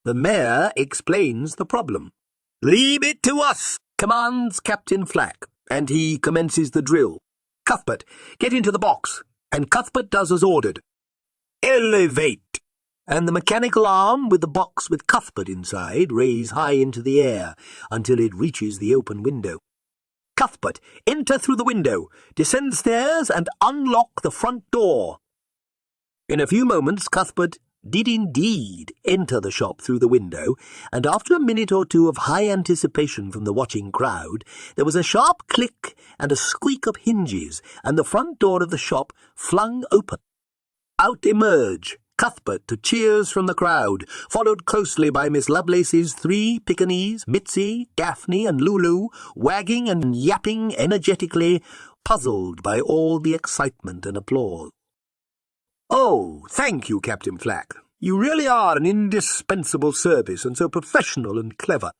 The mayor explains the problem. "Leave it to us," commands Captain Flack, and he commences the drill. "Cuthbert, get into the box," and Cuthbert does as ordered. "Elevate," and the mechanical arm with the box with Cuthbert inside raise high into the air until it reaches the open window. "Cuthbert, enter through the window, descend stairs and unlock the front door." In a few moments Cuthbert did indeed enter the shop through the window, and after a minute or two of high anticipation from the watching crowd, there was a sharp click and a squeak of hinges, and the front door of the shop flung open. Out emerge Cuthbert to cheers from the crowd, followed closely by Miss Lovelace's 3 Pekingese, Mitzi, Daphne and Lulu, wagging and yapping energetically, puzzled by all the excitement and applause. "Oh, thank you, Captain Flack. You really are an indispensable service, and so professional and clever,"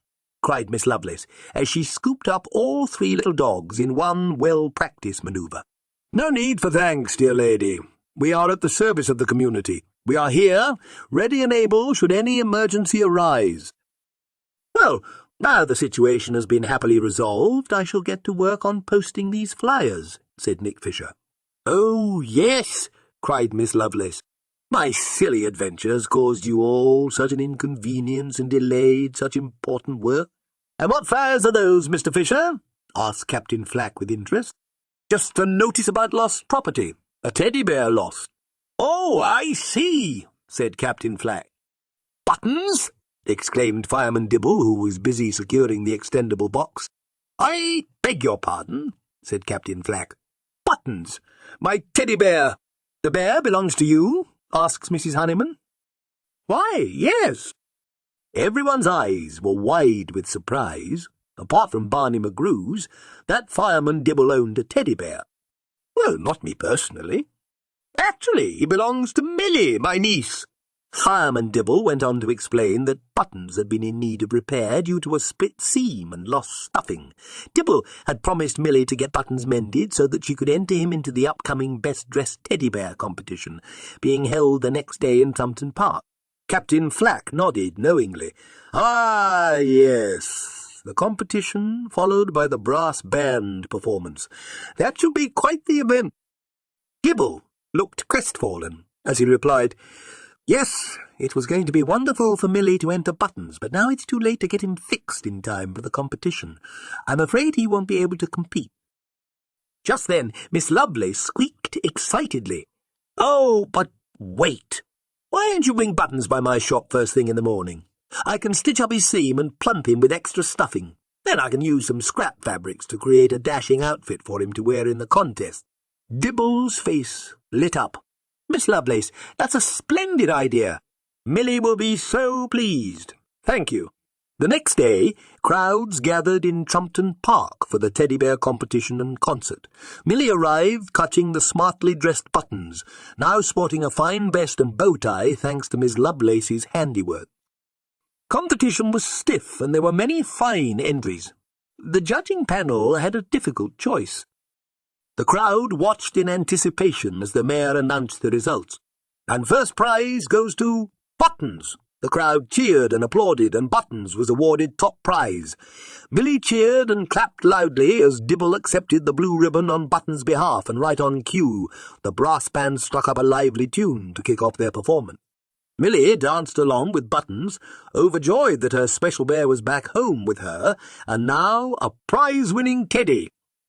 cried Miss Lovelace, as she scooped up all 3 little dogs in one well-practised manoeuvre. "No need for thanks, dear lady. We are at the service of the community. We are here, ready and able should any emergency arise." "Well, now the situation has been happily resolved, I shall get to work on posting these flyers," said Nick Fisher. "Oh, yes," cried Miss Lovelace. "My silly adventure has caused you all such an inconvenience and delayed such important work." "And what flyers are those, Mr. Fisher?" asked Captain Flack with interest. "Just a notice about lost property. A teddy bear lost." "Oh, I see," said Captain Flack. "Buttons?" exclaimed Fireman Dibble, who was busy securing the extendable box. "I beg your pardon," said Captain Flack. "Buttons! My teddy bear!" "The bear belongs to you?" asks Mrs. Honeyman. "Why, yes." Everyone's eyes were wide with surprise. Apart from Barney McGrew's, that Fireman Dibble owned a teddy bear. "Well, not me personally. Actually, he belongs to Millie, my niece." Fireman Dibble went on to explain that Buttons had been in need of repair due to a split seam and lost stuffing. Dibble had promised Millie to get Buttons mended so that she could enter him into the upcoming best-dressed teddy bear competition, being held the next day in Trumpton Park. Captain Flack nodded knowingly. "Ah, yes, the competition, followed by the brass band performance. That should be quite the event." Dibble looked crestfallen as he replied, "Yes, it was going to be wonderful for Millie to enter Buttons, but now it's too late to get him fixed in time for the competition. I'm afraid he won't be able to compete." Just then Miss Lovelace squeaked excitedly, "Oh, but wait! Why don't you bring Buttons by my shop first thing in the morning? I can stitch up his seam and plump him with extra stuffing. Then I can use some scrap fabrics to create a dashing outfit for him to wear in the contest." Dibble's face lit up. "Miss Lovelace, that's a splendid idea. Millie will be so pleased. Thank you." The next day, crowds gathered in Trumpton Park for the teddy bear competition and concert. Millie arrived clutching the smartly dressed Buttons, now sporting a fine vest and bow tie thanks to Miss Lovelace's handiwork. Competition was stiff, and there were many fine entries. The judging panel had a difficult choice. The crowd watched in anticipation as the mayor announced the results. "And first prize goes to Buttons." The crowd cheered and applauded, and Buttons was awarded top prize. Millie cheered and clapped loudly as Dibble accepted the blue ribbon on Buttons' behalf, and right on cue, the brass band struck up a lively tune to kick off their performance. Millie danced along with Buttons, overjoyed that her special bear was back home with her, and now a prize-winning teddy.